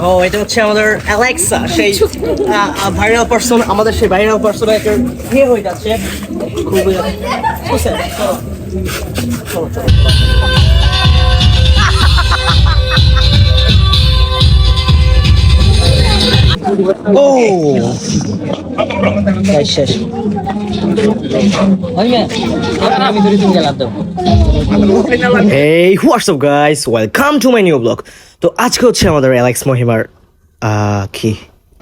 ও এটা হচ্ছে আমাদের অ্যালেক্সা, সেই ভাইরাল পারসন, আমাদের সেই ভাইরাল পারসন একটা বিয়ে হয়ে যাচ্ছে। খুবই বুঝছেন? চলো চলো চলো। ও শেষ। Hey, what's up guys? Welcome to my new vlog. তো আজকে হচ্ছে আমাদের অ্যালেক্স মহিমার কি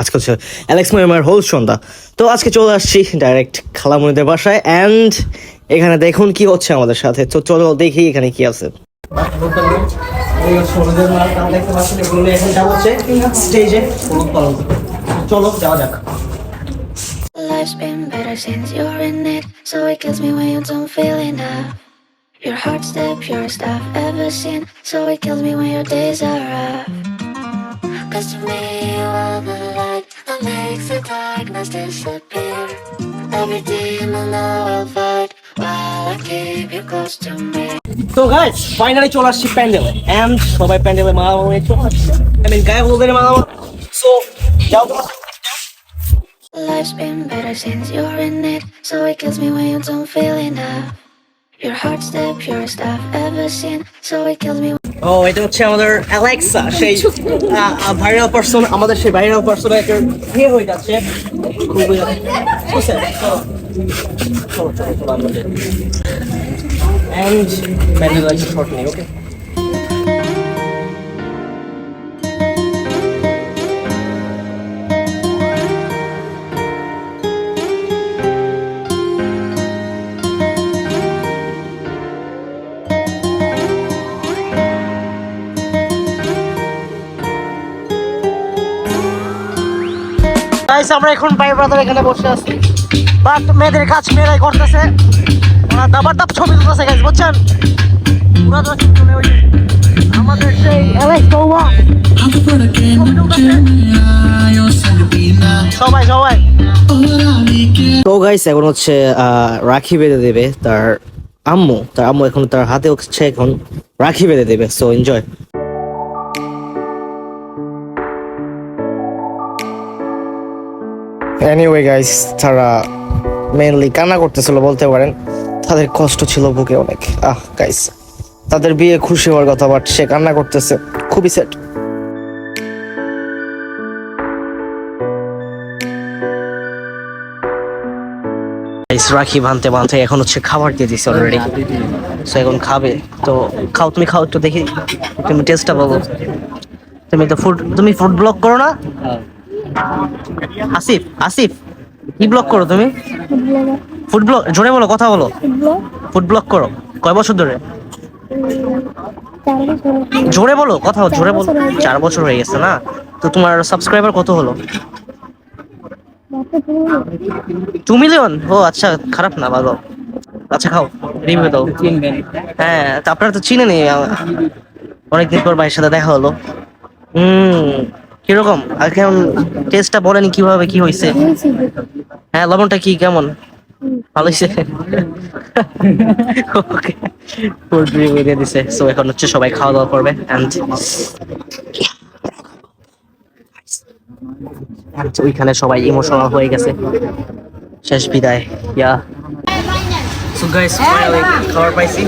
আজকে হচ্ছে অ্যালেক্স মহিমার হোল সন্ধ্যা। তো আজকে চলে আসছি ডাইরেক্ট খালামণিদের বাসায়, অ্যান্ড এখানে দেখুন কি হচ্ছে আমাদের সাথে। তো চলো দেখি এখানে কি আছে। চলো যাওয়া যাক। Life's been better since you're in it, so it kills me when you don't feel enough. Your heart's the purest I've ever seen, so it kills me when your days are rough. Cause to me you are the light that makes the darkness disappear. Every demon know I'll fight while I keep you close to me. তো guys finally চলে আসছি প্যান্ডেলে, and সবাই প্যান্ডেলে মালামাল চলে আসছে। গায়ে হলুদের মালামাল। সো যাও তোমরা। Life's been better since you're in it, so it kills me when you don't feel enough. Your heart's the purest I've ever seen, so it kills me. ও এটা হচ্ছে আমাদের অ্যালেক্সা, সেই ভাইরাল পারসন, আমাদের সেই viral person একটা বিয়ে হয়ে যাচ্ছে। খুবই বুঝছেন? চলো চলো চলো আমাদের। এন্ড প্যান্ডেল একটা শর্ট নেই, ওকে? গাইস আমরা এখন ভাই ব্রাদার এখানে বসে আছি, বাট মেয়েদের কাজ মেয়েরাই করতেছে। দাবার দাব ছবি তুলতেছে গাইস, বুঝছেন? পুরা তো চলে ওই আমাদের সেই অ্যালেক্স বৌমা সবাই সবাই। তো গাইস এখন হচ্ছে রাখি বেঁধে দেবে তার আম্মু এখন তার হাতে হচ্ছে এখন রাখি বেঁধে দেবে। So enjoy. এনিওয়ে গাইস, তারা মেইনলি কান্না করতেছিল বলতে পারেন, তাদের কষ্ট ছিল বুকে অনেক। গাইস তাদের বিয়ে খুশি হওয়ার কথা, বাট সে কান্না করতেছে, খুবই স্যাড। রাখি বাঁধতে বাঁধতে এখন হচ্ছে খাবার দিয়ে দিচ্ছে অলরেডি। সো এখন খাবে, তো খাও, তুমি খাও একটু দেখি, তুমি টেস্টটা বলো। তুমি ফুড ব্লগ করো না? আসিফ আসিফ কি ব্লগ করো তুমি? ফুড ব্লগ, জোরে বলো, কথা বলো। ফুড ব্লগ করো কয় বছর ধরে? জোরে বলো, কথা বলো, জোরে বলো। 4 বছর হয়ে গেছে না? তো তোমার সাবস্ক্রাইবার কত হলো? 2 মিলিয়ন? ও আচ্ছা, খারাপ না, ভালো। আচ্ছা খাও, রিভিউ দাও। হ্যাঁ, তা আপনারা তো চিনেনি, অনেকদিন পর ভাইয়ের সাথে দেখা হলো। কিরকম এখন টেস্টটা বলেনি, কিভাবে কি হয়েছে? হ্যাঁ, লবণটা কি কেমন? ভালো হয়েছে? ওকে, ফুড রিভিউ দিয়ে দিছে। সো এখন হচ্ছে সবাই খাওয়া দাওয়া করবে, এন্ড ওইখানে সবাই ইমোশনাল হয়ে গেছে, শেষ বিদায়। ইয়া সো গাইস ফাইনালি খাবার পাইছি,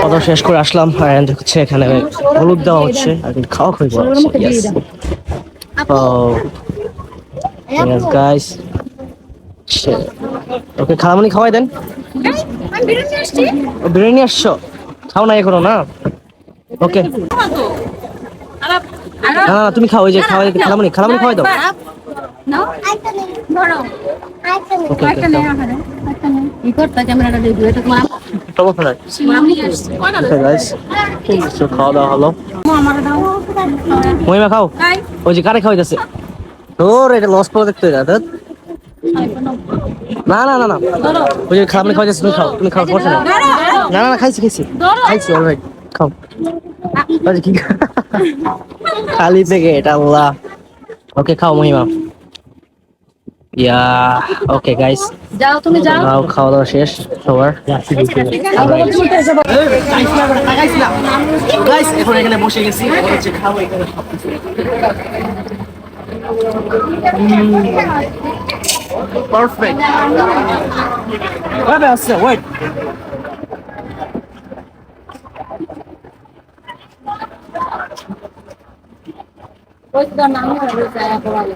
খাওয়া শেষ করে আসলাম, এন্ড হচ্ছে এখানে হলুদ দেওয়া হচ্ছে আর খাওয়া খুবই ভালো হচ্ছে। ইয়েস, yes guys, ওকে খালামণি খাওয়াই দেন। বিরিয়ানি আসছো, খাও না এখনো না? ওকে না তুমি খাও, ওই যে খাওয়াই খালামণি খাওয়াই দাও। খাওয়া দাওয়া হলো, মহিমা খাও। ওই যে কারে খাওয়াইতেছে তোর, এটা লস করে দেখতে না না না না না, ওই যে খাবার খাওয়াইতেছে, তুমি খাও, তুমি খাও, সমস্যা নেই। না না খাইছি অলরাইট, খাও। কি খালি প্যাকেট আল্লাহ। ওকে খাও মহিমা। ইয়া ওকে গাইস, যাও তুমি যাও। খাওয়া দাওয়া শেষ সবার। গাইস এখন এখানে বসে গেছি, হচ্ছে খাবো এখানে সবকিছু। পারফেক্ট। কবে আসছে? ওয়েট। ওই তো নাম হলো যায় বলে।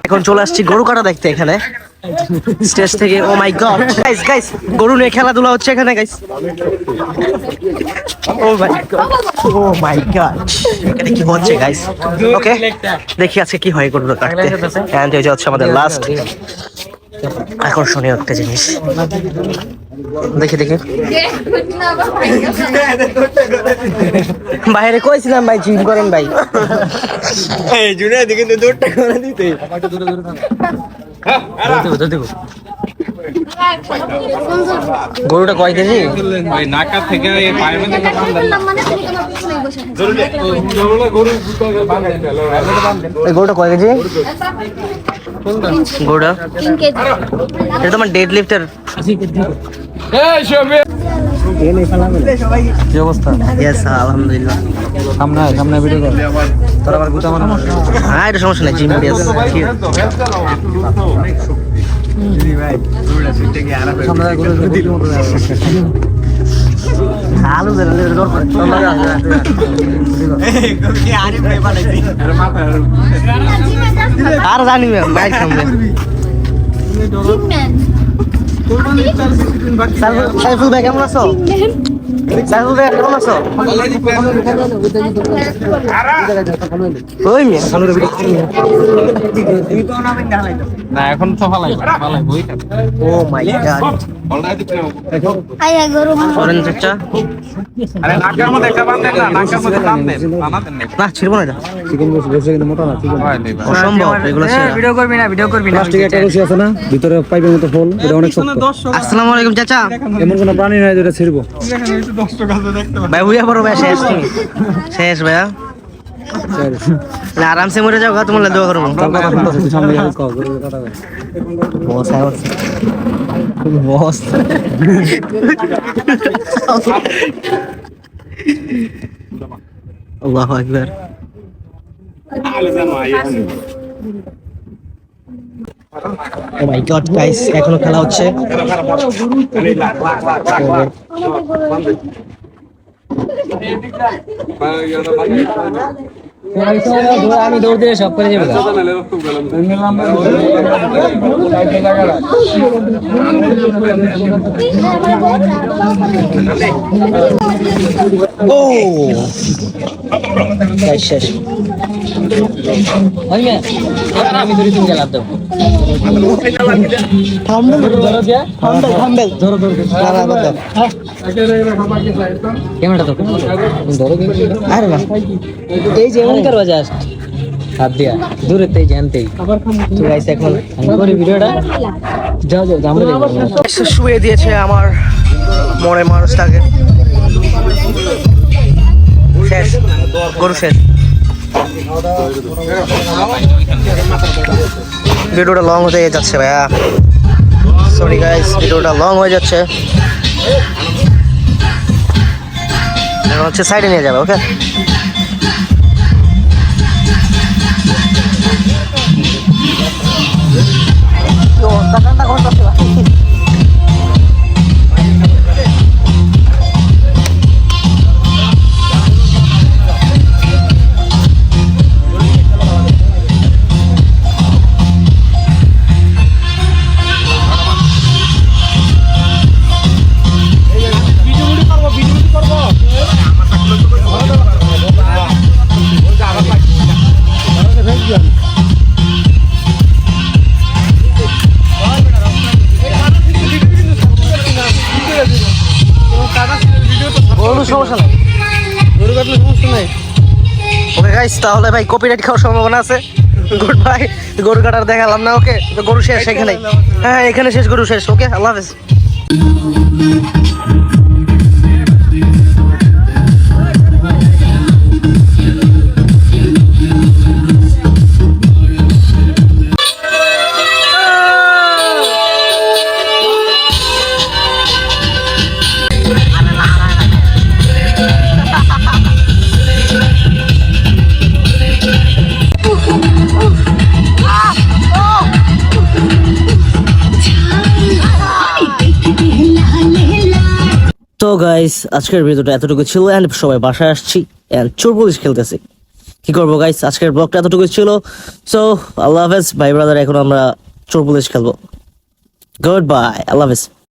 এখন চলে আসছি গরু কাটা দেখতে এখানে স্টেজ থেকে। ও মাই গড গাইস, গাইস গরু নিয়ে খেলাধুলা হচ্ছে এখানে গাইস। ও মাই গড, ও মাই গড, এখানে কি হচ্ছে গাইস? ওকে দেখি আজকে কি হয় গরু কাটতে। এন্ড এই যে হচ্ছে আমাদের লাস্ট আকর্ষণীয় একটা জিনিস। দেখি দেখি বাইরে কইছিলাম ভাই জিম করেন ভাই। এই জুনিয়া দেখে তো দৌড়টা করে দিতে। গরুটা কয় কেজি? ভাই নাকা থেকে এই পায়ের মধ্যে এই গরুটা কয় কেজি? গরুটা এটা তোমার ডেড লিফটের কি অবস্থা? ইয়েস আলহামদুলিল্লাহ। সামনে ভিডিও কর। তোর আবার গুতা মারা। হ্যাঁ এটা সমস্যা নেই, জিম ইয়েস। আলু আর জানি বাইক সামনে সাইফুল ভাই কেমন আছো? সাইফুল ভাই কেমন আছো? ওই মিয়া না এখন তো ফালাই বই খাবে। ও মাই গড আয়া গরু অরেঞ্জ চাচা। আরে নাকার মধ্যে একটা বাঁধেন না, নাকার মধ্যে বাঁধেন, বানাতেন না। না ছিড়বো না এটা, চিকেন বসে কিন্তু মোটা না চিকেন অসম্ভব এগুলো ছিঁড়া। প্লাস্টিক একটা রশি আছে না ভিতরে পাইপের মতো ফল এটা অনেক শক্ত। আসসালামু আলাইকুম চাচা। এমন কোনো প্রাণী নাই যেটা ছিড়বো। ভাই হুইয়া বড় ভাই শেষ তুমি শেষ ভাইয়া না আরামসে মরে যাও তোমার দোয়া করবো। সামনে যাবে কও গরু কাটা হবে। বস আল্লাহু আকবার। ও মাই গড গাইস এখনো খেলা হচ্ছে। আমি দৌড় দিয়ে সব করে যাবো। ও গাইস শেষ। আমি ধরে তুমি গেলাম তো থাম্বেল ধরো ধরো না না বাদ দাও। ক্যামেরাটা তো ধরো আরে না এই যে এমন করবা জাস্ট হাত দিয়া দূরেতেই জানতেই তো গাইস এখন আমি করি ভিডিওটা যাও যাও আমরা শুয়ে দিয়েছে আমার মরে মানুষটাকে। শেষ গরু শেষ। ভিডিওটা লং হয়ে যাচ্ছে ভাইয়া, সরি গাইস ভিডিওটা লং হয়ে যাচ্ছে। হচ্ছে সাইডে নিয়ে যাবে ওকে। তাহলে ভাই কপিরাইট খাওয়ার সম্ভাবনা আছে। Good bye. গরু কাটার দেখালাম না ওকে, তো গরু শেষ এখানে। হ্যাঁ এখানে শেষ, গরু শেষ। ওকে, আল্লাহ হাফেজ। তো গাইস আজকের ভিডিওটা এতটুকু ছিল, এন্ড সবাই বাসায় আসছি এন্ড চোর পুলিশ খেলতেছি। কি করবো গাইস, আজকের ব্লগটা এতটুকু ছিল। সো আল্লাহ হাফেজ ভাই ব্রাদার, এখন আমরা চোর পুলিশ খেলবো। গুড বাই, আল্লাহ হাফেজ।